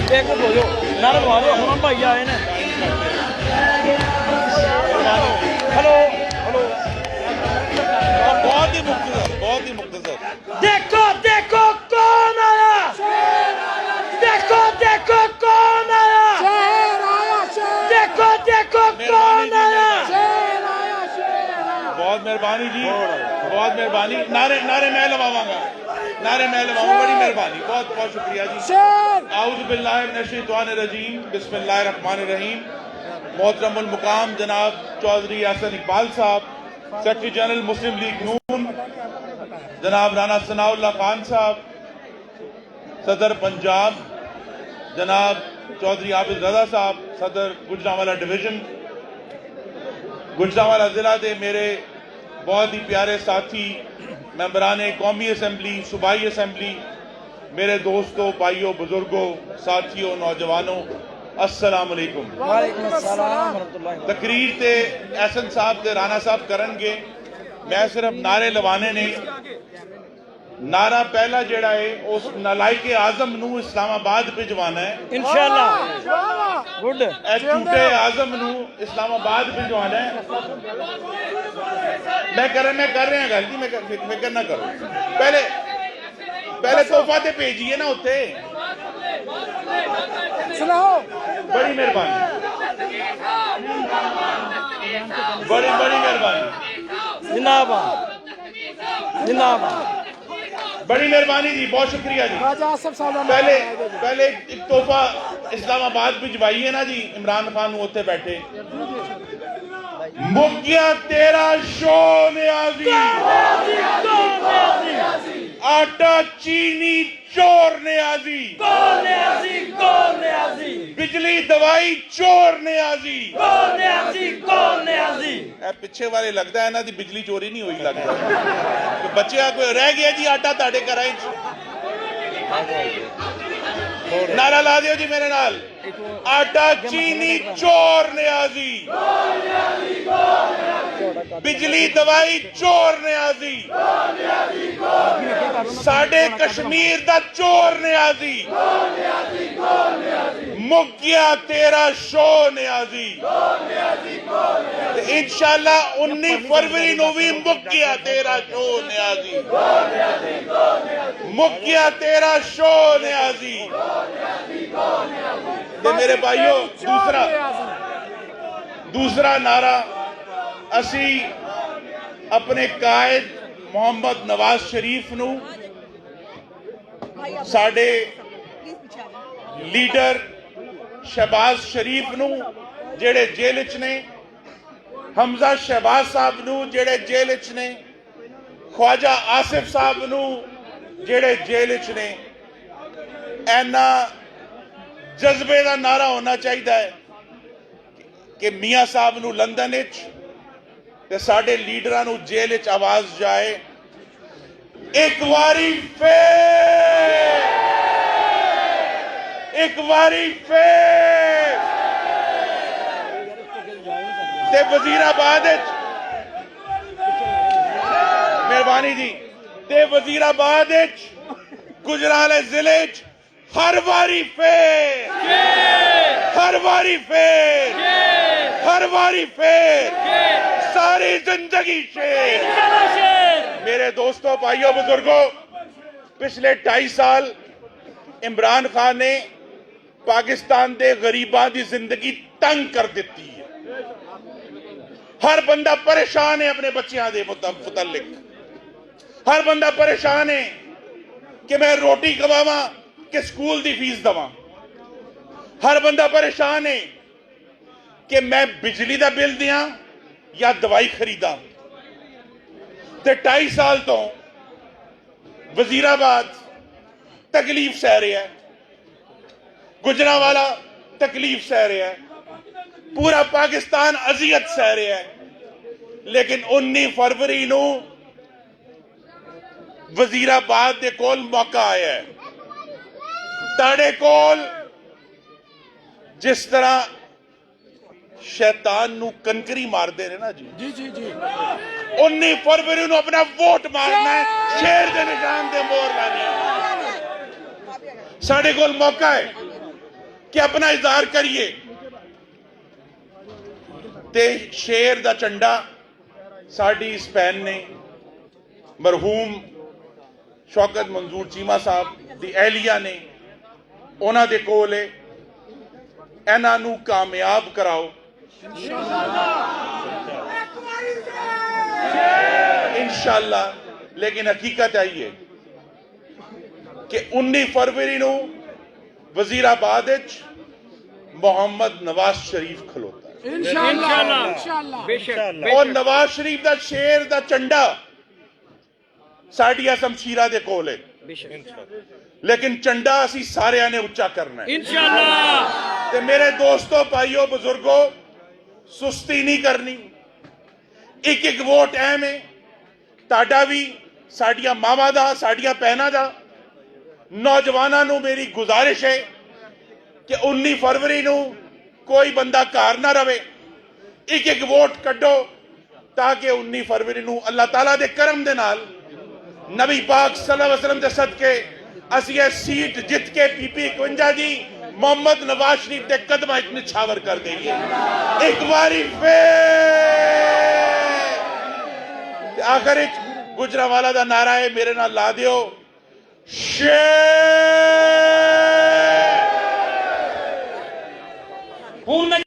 एक हो जाओ नारे लगा दो हम भाई आए ने हेलो हेलो बहुत ही मुख्तसर देखो देखो कौन आया देखो देखो कौन आया देखो देखो कौन आया बहुत मेहरबानी जी बहुत मेहरबानी नारे नारे मैं लवाऊंगा बड़ी मेहरबानी बहुत बहुत शुक्रिया जी आऊज़ु बिल्लाहि मिनश शैतानिर रजीम बिस्मिल्लाहिर रहमानिर रहीम मोहतरमुल मुकाम जनाब चौधरी हसन इकबाल साहब सेक्रेटरी जनरल मुस्लिम लीग नून जनाब राना सनाउल्लाह खान साहब सदर पंजाब जनाब चौधरी आबिद रजा साहब सदर गुजरांवाला डिवीजन गुजरांवाला जिला के मेरे बहुत ही प्यारे साथी मेंबरान कौमी असम्बली सूबाई असम्बली मेरे दोस्तों भाइयों बुजुर्गों साथियों नौजवानों अस्सलाम वालेकुम। तकरीर ते एहसन साहब ते राना साहब करनगे मैं सिर्फ नारे लवाने ने नारा पहला जेड़ा है उस नलायके आजम नू इस्लामाबाद भिजवाना है इंशाअल्लाह गुड झूठे आजम नू इस्लामाबाद भिजवाना है मैं कर रहा गल जी मैं फिक्र ना करो पहले तोहफा ते भेजिए ना उत्थे बड़ी मेहरबानी बड़ी मेहरबानी जिंदाबाद जिंदाबाद बड़ी मेहरबानी जी बहुत शुक्रिया जी पहले एक तोहफा इस्लामाबाद भिजवाइए ना जी इमरान खान उत्थे बैठे मुक्या तेरा शो न्याजी आटा चीनी चोर न्याजी बिजली दवाई चोर न्याजी पिछे वाले लगता है ना दी बिजली चोरी नहीं हुई लगता तो बच्चे कोई रह गया जी आटा ताड़े कराई नारा ला दियो जी मेरे नाल आटा चीनी चोर न्याजी बिजली दवाई चोर न्याजी साडे कश्मीर दा चोर न्याजी मुक गया तेरा शो न्याजी इंशाल्लाह 19 फरवरी नू भी मुक गया तेरा शो न्याजी मुक गया तेरा शो न्याजी ते मेरे भाइयों दूसरा नारा असी अपने कायद मोहम्मद नवाज शरीफ नू साडे लीडर शहबाज शरीफ नू जेड़े जेल च ने हमजा शहबाज साहब नू जेड़े जेल च ने ख्वाजा आसिफ साहब नू जेड़े जेल च ने ऐना जज्बे का नारा होना चाहिए कि मियाँ साहब नू लंदन ते साडे लीडरां नू जेल च आवाज जाए एक बारी फिर ते वजीराबाद मेहरबानी जी ते वजीराबाद गुजरांवाले जिले हर बारी फिर सारी जिंदगी शेर मेरे दोस्तों भाइयों बुजुर्गों पिछले 2.5 साल इमरान खान ने पाकिस्तान के गरीबां की जिंदगी तंग कर दी है हर बंदा परेशान है अपने बच्चों के मुतल्लिक हर बंदा परेशान है कि मैं रोटी खवावां कि स्कूल की फीस दवा हर बंदा परेशान है कि मैं बिजली का बिल दियां या दवाई खरीदा ते 2.5 साल तो वजीराबाद तकलीफ सह रहा है गुजरांवाला तकलीफ सह रहा है पूरा पाकिस्तान अजियत सह रहा है लेकिन 19 फरवरी नू वजीराबाद के कोल मौका आया है ताड़े कोल जिस तरह शैतान नू कनकरी मारते ने ना जी 19 फरवरी नू अपना वोट मारना है शेर के निशान से मोहर लानी साढ़े कोल मौका है कि अपना इजहार करिए। ते शेर दा झंडा साडी इस भैन ने मरहूम शौकत मंजूर चीमा साहब दी एहलिया ने उन्हां दे कोल है। इन्हां नूं कामयाब कराओ इंशाअल्लाह। लेकिन हकीकत आई है कि 19 फरवरी नूं वजीराबाद विच मोहम्मद नवाज शरीफ खलोता है इंशाअल्लाह। और नवाज शरीफ दा शेर दा झंडा साडिया शमशीरा दे कोल है। लेकिन झंडा असी सारियां ने उच्चा करना है इंशाअल्लाह। ते मेरे दोस्तों, भाइयों, बुजुर्गों, सुस्ती नहीं करनी। एक एक वोट अहम है। ताड़ा भी, साडिया मावां दा, साडिया भैनां दा। नौजवानों नूं मेरी गुजारिश है कि 19 फरवरी नूं कोई बंदा घर ना रवे। एक एक वोट कड्डो ताकि 19 फरवरी नूं अल्लाह ताला दे करम दे नाल नबी पाक सल्लल्लाहु अलैहि वसल्लम दे सदके असीं ये सीट जित के PP 51 दी मोहम्मद नवाज शरीफ के कदमां विच निछावर कर देइए। एक बारी फिर आखिर गुजरावाला दा नारा है, मेरे नाल ला दियो, शेर।